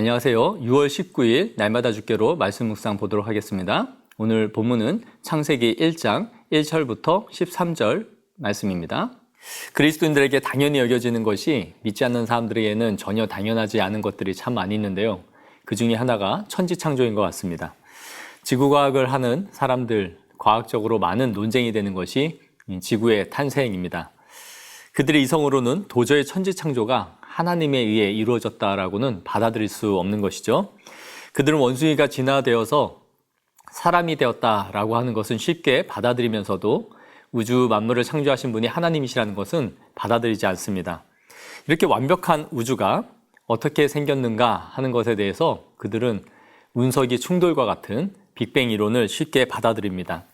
안녕하세요. 6월 19일 날마다 주께로 말씀 묵상 보도록 하겠습니다. 오늘 본문은 창세기 1장 1절부터 13절 말씀입니다. 그리스도인들에게 당연히 여겨지는 것이 믿지 않는 사람들에게는 전혀 당연하지 않은 것들이 참 많이 있는데요. 그 중에 하나가 천지창조인 것 같습니다. 지구과학을 하는 사람들, 과학적으로 많은 논쟁이 되는 것이 지구의 탄생입니다. 그들의 이성으로는 도저히 천지창조가 하나님에 의해 이루어졌다라고는 받아들일 수 없는 것이죠. 그들은 원숭이가 진화되어서 사람이 되었다라고 하는 것은 쉽게 받아들이면서도 우주 만물을 창조하신 분이 하나님이시라는 것은 받아들이지 않습니다. 이렇게 완벽한 우주가 어떻게 생겼는가 하는 것에 대해서 그들은 운석이 충돌과 같은 빅뱅 이론을 쉽게 받아들입니다.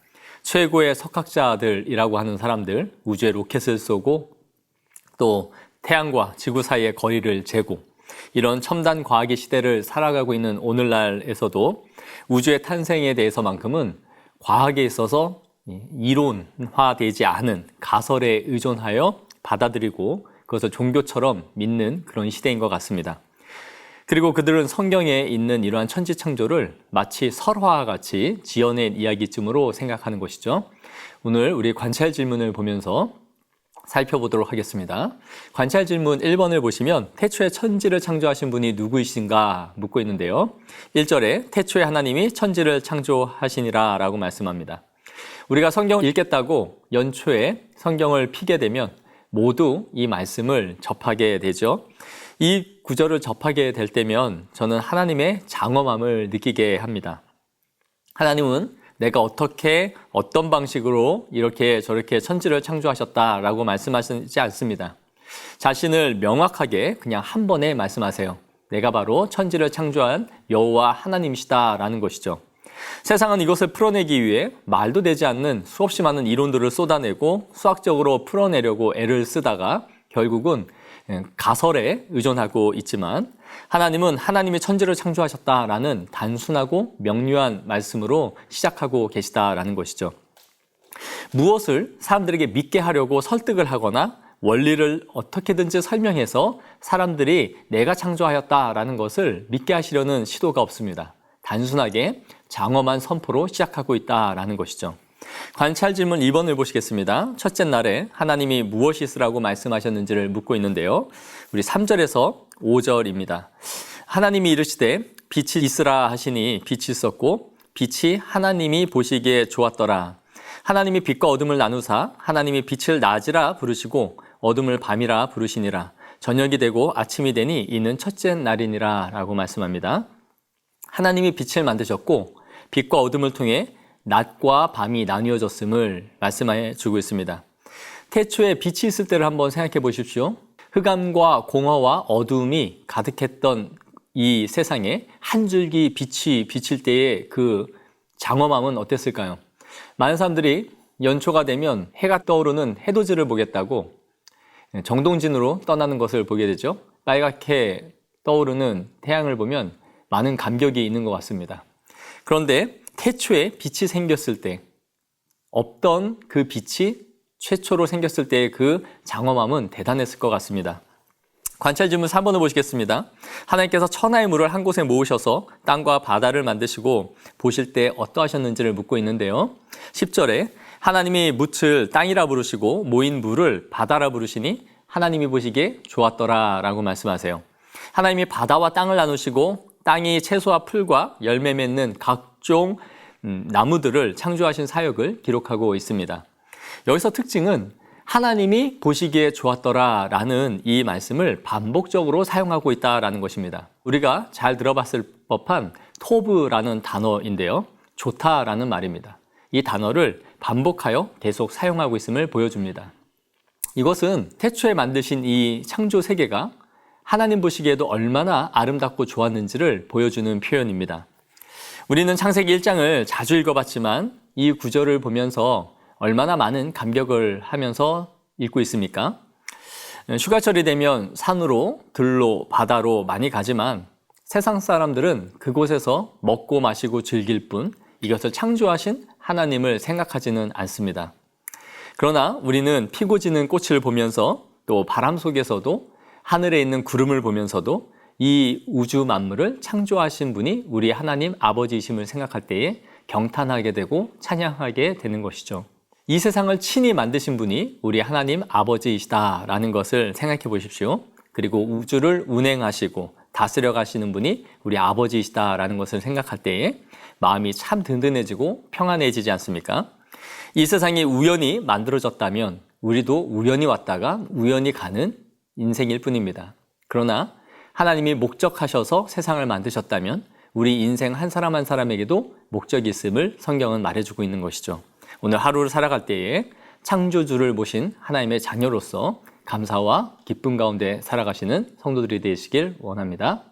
최고의 석학자들이라고 하는 사람들, 우주에 로켓을 쏘고 또 태양과 지구 사이의 거리를 재고 이런 첨단 과학의 시대를 살아가고 있는 오늘날에서도 우주의 탄생에 대해서만큼은 과학에 있어서 이론화되지 않은 가설에 의존하여 받아들이고 그것을 종교처럼 믿는 그런 시대인 것 같습니다. 그리고 그들은 성경에 있는 이러한 천지창조를 마치 설화와 같이 지어낸 이야기쯤으로 생각하는 것이죠. 오늘 우리 관찰 질문을 보면서 살펴보도록 하겠습니다. 관찰 질문 1번을 보시면 태초에 천지를 창조하신 분이 누구이신가 묻고 있는데요. 1절에 태초에 하나님이 천지를 창조하시니라 라고 말씀합니다. 우리가 성경을 읽겠다고 연초에 성경을 피게 되면 모두 이 말씀을 접하게 되죠. 이 구절을 접하게 될 때면 저는 하나님의 장엄함을 느끼게 합니다. 하나님은 내가 어떻게 어떤 방식으로 이렇게 저렇게 천지를 창조하셨다라고 말씀하시지 않습니다. 자신을 명확하게 그냥 한 번에 말씀하세요. 내가 바로 천지를 창조한 여호와 하나님이시다라는 것이죠. 세상은 이것을 풀어내기 위해 말도 되지 않는 수없이 많은 이론들을 쏟아내고 수학적으로 풀어내려고 애를 쓰다가 결국은 가설에 의존하고 있지만 하나님은 하나님이 천지를 창조하셨다라는 단순하고 명료한 말씀으로 시작하고 계시다라는 것이죠. 무엇을 사람들에게 믿게 하려고 설득을 하거나 원리를 어떻게든지 설명해서 사람들이 내가 창조하였다라는 것을 믿게 하시려는 시도가 없습니다. 단순하게 장엄한 선포로 시작하고 있다라는 것이죠. 관찰 질문 2번을 보시겠습니다. 첫째 날에 하나님이 무엇이 있으라고 말씀하셨는지를 묻고 있는데요. 우리 3절에서 5절입니다. 하나님이 이르시되 빛이 있으라 하시니 빛이 있었고 빛이 하나님이 보시기에 좋았더라. 하나님이 빛과 어둠을 나누사 하나님이 빛을 낮이라 부르시고 어둠을 밤이라 부르시니라. 저녁이 되고 아침이 되니 이는 첫째 날이니라 라고 말씀합니다. 하나님이 빛을 만드셨고 빛과 어둠을 통해 낮과 밤이 나뉘어졌음을 말씀해 주고 있습니다. 태초에 빛이 있을 때를 한번 생각해 보십시오. 흑암과 공허와 어둠이 가득했던 이 세상에 한 줄기 빛이 비칠 때의 그 장엄함은 어땠을까요? 많은 사람들이 연초가 되면 해가 떠오르는 해돋이를 보겠다고 정동진으로 떠나는 것을 보게 되죠. 빨갛게 떠오르는 태양을 보면 많은 감격이 있는 것 같습니다. 그런데 태초에 빛이 생겼을 때 없던 그 빛이 최초로 생겼을 때의 그 장엄함은 대단했을 것 같습니다. 관찰 질문 3번을 보시겠습니다. 하나님께서 천하의 물을 한 곳에 모으셔서 땅과 바다를 만드시고 보실 때 어떠하셨는지를 묻고 있는데요. 10절에 하나님이 묻을 땅이라 부르시고 모인 물을 바다라 부르시니 하나님이 보시기에 좋았더라 라고 말씀하세요. 하나님이 바다와 땅을 나누시고 땅이 채소와 풀과 열매 맺는 각종 나무들을 창조하신 사역을 기록하고 있습니다. 여기서 특징은 하나님이 보시기에 좋았더라라는 이 말씀을 반복적으로 사용하고 있다라는 것입니다. 우리가 잘 들어봤을 법한 토브라는 단어인데요. 좋다라는 말입니다. 이 단어를 반복하여 계속 사용하고 있음을 보여줍니다. 이것은 태초에 만드신 이 창조 세계가 하나님 보시기에도 얼마나 아름답고 좋았는지를 보여주는 표현입니다. 우리는 창세기 1장을 자주 읽어봤지만 이 구절을 보면서 얼마나 많은 감격을 하면서 읽고 있습니까? 휴가철이 되면 산으로, 들로, 바다로 많이 가지만 세상 사람들은 그곳에서 먹고 마시고 즐길 뿐 이것을 창조하신 하나님을 생각하지는 않습니다. 그러나 우리는 피고 지는 꽃을 보면서 또 바람 속에서도 하늘에 있는 구름을 보면서도 이 우주 만물을 창조하신 분이 우리 하나님 아버지이심을 생각할 때에 경탄하게 되고 찬양하게 되는 것이죠. 이 세상을 친히 만드신 분이 우리 하나님 아버지이시다라는 것을 생각해 보십시오. 그리고 우주를 운행하시고 다스려 가시는 분이 우리 아버지이시다라는 것을 생각할 때에 마음이 참 든든해지고 평안해지지 않습니까? 이 세상이 우연히 만들어졌다면 우리도 우연히 왔다가 우연히 가는 인생일 뿐입니다. 그러나 하나님이 목적하셔서 세상을 만드셨다면 우리 인생 한 사람 한 사람에게도 목적이 있음을 성경은 말해주고 있는 것이죠. 오늘 하루를 살아갈 때에 창조주를 모신 하나님의 자녀로서 감사와 기쁨 가운데 살아가시는 성도들이 되시길 원합니다.